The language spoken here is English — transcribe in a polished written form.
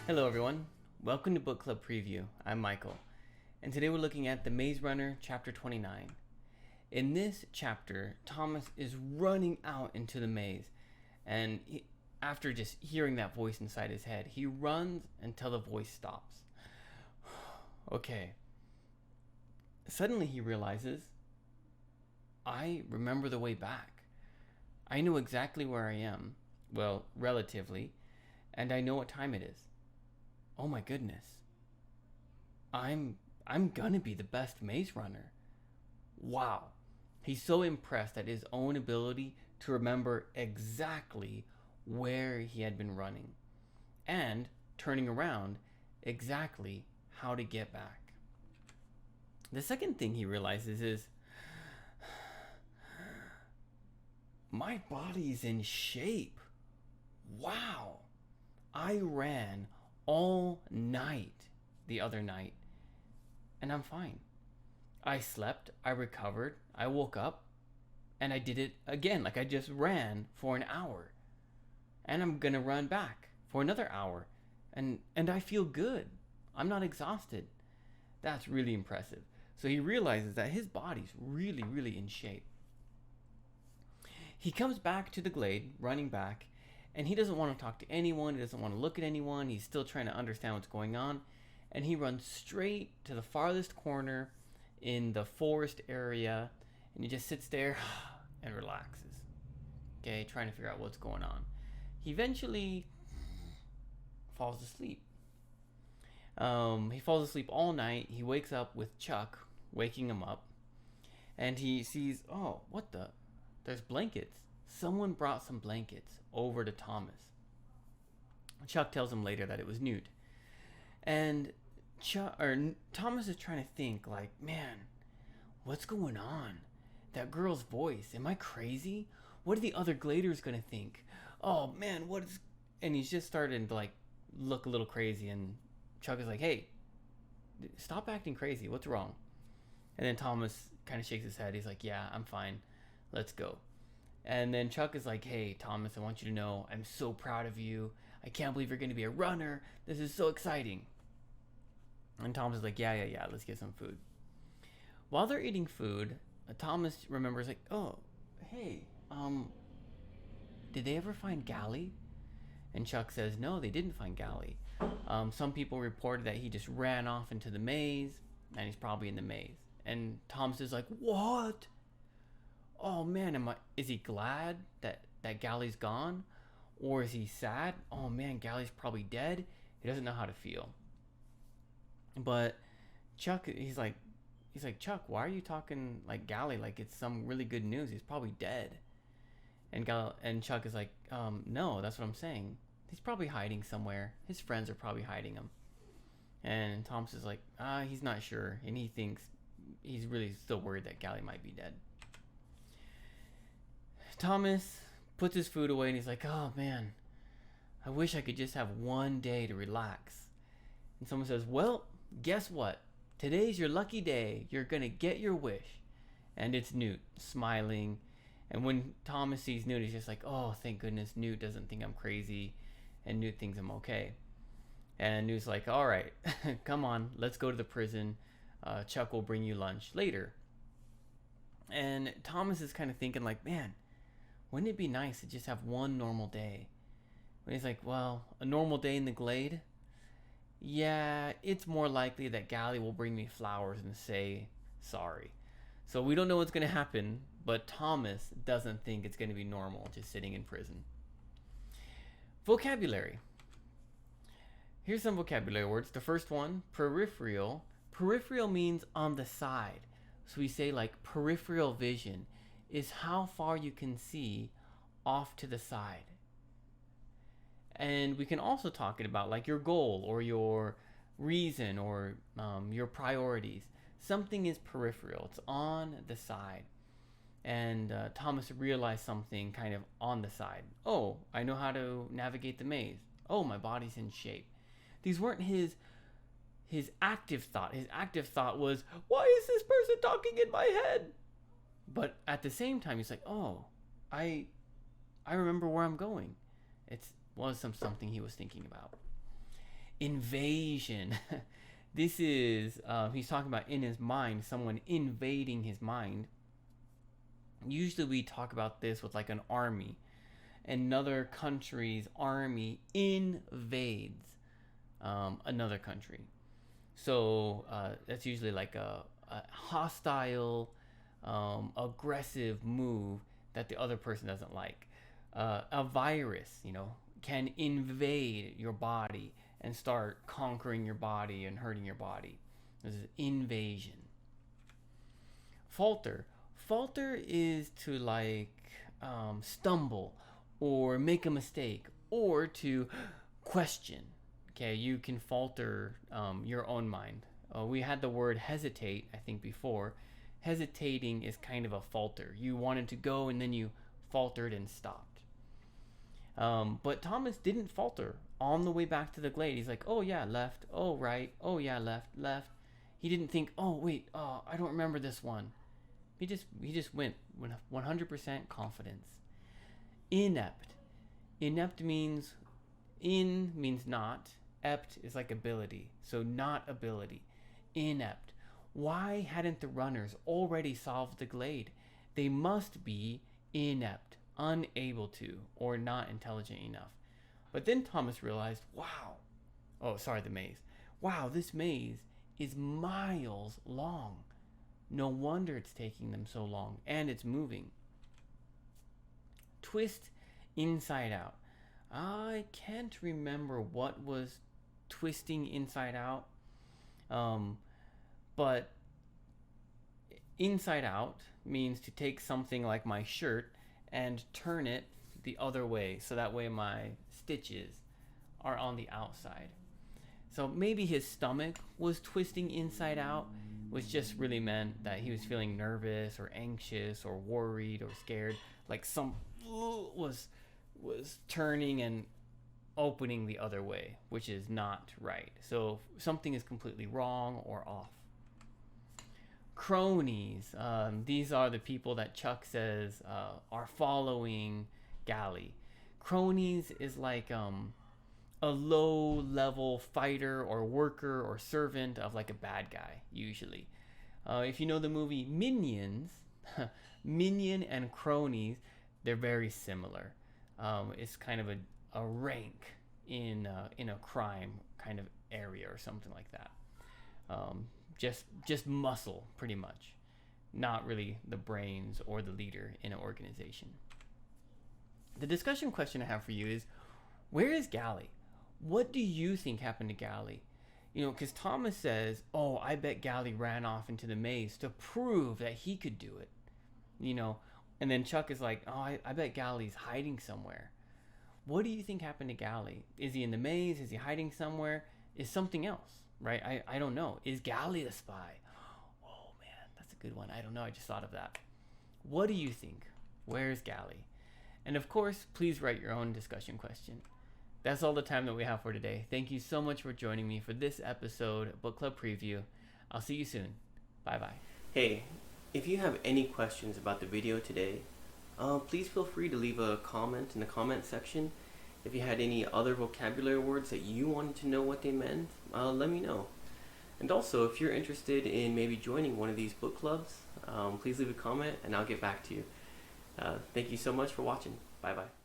Hello everyone, welcome to Book Club Preview. I'm Michael, and today we're looking at The Maze Runner, chapter 29. In this chapter, Thomas is running out into the maze, and after just hearing that voice inside his head, he runs until the voice stops. Okay. Suddenly he realizes, I remember the way back. I know exactly where I am, well, relatively, and I know what time it is. Oh my goodness. I'm gonna be the best maze runner. Wow. He's so impressed at his own ability to remember exactly where he had been running and turning around exactly how to get back. The second thing he realizes is my body's in shape. Wow. I ran all night the other night, and I'm fine. I slept, I recovered, I woke up, and I did it again. Like I just ran for an hour, and I'm gonna run back for another hour, and I feel good. I'm not exhausted. That's really impressive. So he realizes that his body's really in shape. He comes back to the glade, running back, and he doesn't want to talk to anyone. He doesn't want to look at anyone. He's still trying to understand what's going on. And he runs straight to the farthest corner in the forest area. And he just sits there and relaxes. Okay, trying to figure out what's going on. He eventually falls asleep. He falls asleep all night. He wakes up with Chuck waking him up. And he sees, oh, what the? There's blankets. Someone brought some blankets over to Thomas. Chuck tells him later that it was Newt. And Thomas is trying to think, like, man, what's going on? That girl's voice. Am I crazy? What are the other gladers going to think? Oh, man, what is... And he's just starting to, like, look a little crazy. And Chuck is like, hey, stop acting crazy. What's wrong? And then Thomas kind of shakes his head. He's like, yeah, I'm fine. Let's go. And then Chuck is like, hey, Thomas, I want you to know I'm so proud of you. I can't believe you're going to be a runner. This is so exciting. And Thomas is like, yeah, let's get some food. While they're eating food, Thomas remembers like, oh, hey, did they ever find Gally? And Chuck says, no, they didn't find Gally. Some people reported that he just ran off into the maze, and he's probably in the maze. And Thomas is like, what? Oh man, is he glad that Gally's gone? Or is he sad? Oh man, Gally's probably dead. He doesn't know how to feel. But Chuck, he's like, Chuck, why are you talking like Gally like it's some really good news? He's probably dead. And Chuck is like, no, that's what I'm saying. He's probably hiding somewhere. His friends are probably hiding him. And Thomas is like, he's not sure. And he thinks he's really still worried that Gally might be dead. Thomas puts his food away and he's like, oh man, I wish I could just have one day to relax. And someone says, well, guess what? Today's your lucky day. You're going to get your wish. And it's Newt smiling. And when Thomas sees Newt, he's just like, oh, thank goodness Newt doesn't think I'm crazy. And Newt thinks I'm okay. And Newt's like, all right, come on, let's go to the prison. Chuck will bring you lunch later. And Thomas is kind of thinking like, man, wouldn't it be nice to just have one normal day? And he's like, well, a normal day in the glade? Yeah, it's more likely that Gally will bring me flowers and say sorry. So we don't know what's going to happen, but Thomas doesn't think it's going to be normal just sitting in prison. Vocabulary. Here's some vocabulary words. The first one, peripheral. Peripheral means on the side. So we say like peripheral vision is how far you can see off to the side. And we can also talk about like your goal or your reason or your priorities. Something is peripheral. It's on the side. And Thomas realized something kind of on the side. Oh, I know how to navigate the maze. Oh, my body's in shape. These weren't his active thought. His active thought was, why is this person talking in my head? But at the same time, he's like, oh, I remember where I'm going. It was something he was thinking about. Invasion. This is, he's talking about in his mind, someone invading his mind. Usually we talk about this with like an army. Another country's army invades another country. So that's usually like a hostile, aggressive move that the other person doesn't like. A virus, can invade your body and start conquering your body and hurting your body. This is invasion. Falter. Falter is to like stumble or make a mistake or to question. Okay, you can falter your own mind. We had the word hesitate, I think, before. Hesitating is kind of a falter. You wanted to go and then you faltered and stopped. But Thomas didn't falter on the way back to the glade. He's like, oh yeah, left. Oh right. Oh yeah, left, left. He didn't think, oh wait, I don't remember this one. He just went with 100% confidence. Inept. Inept means not. Ept is like ability. So not ability. Inept. Why hadn't the runners already solved the glade? They must be inept, unable to, or not intelligent enough. But then Thomas realized, the maze. Wow, this maze is miles long. No wonder it's taking them so long, and it's moving. Twist inside out. I can't remember what was twisting inside out, but inside out means to take something like my shirt and turn it the other way, so that way my stitches are on the outside. So maybe his stomach was twisting inside out, which just really meant that he was feeling nervous or anxious or worried or scared, like some was turning and opening the other way, which is not right. So something is completely wrong or off. Cronies. These are the people that Chuck says are following Galley. Cronies is like a low-level fighter or worker or servant of like a bad guy, usually. If you know the movie Minions, Minion and cronies, they're very similar. It's kind of a rank in a crime kind of area or something like that. Just muscle, pretty much. Not really the brains or the leader in an organization. The discussion question I have for you is, where is Galley? What do you think happened to Galley? Because Thomas says, oh, I bet Galley ran off into the maze to prove that he could do it. And then Chuck is like, oh, I bet Galley's hiding somewhere. What do you think happened to Galley? Is he in the maze? Is he hiding somewhere? Is something else, right? I don't know. Is Galley the spy? Oh, man, that's a good one. I don't know. I just thought of that. What do you think? Where's Galley? And of course, please write your own discussion question. That's all the time that we have for today. Thank you so much for joining me for this episode Book Club Preview. I'll see you soon. Bye-bye. Hey, if you have any questions about the video today, please feel free to leave a comment in the comment section. If you had any other vocabulary words that you wanted to know what they meant, let me know. And also, if you're interested in maybe joining one of these book clubs, please leave a comment and I'll get back to you. Thank you so much for watching. Bye-bye.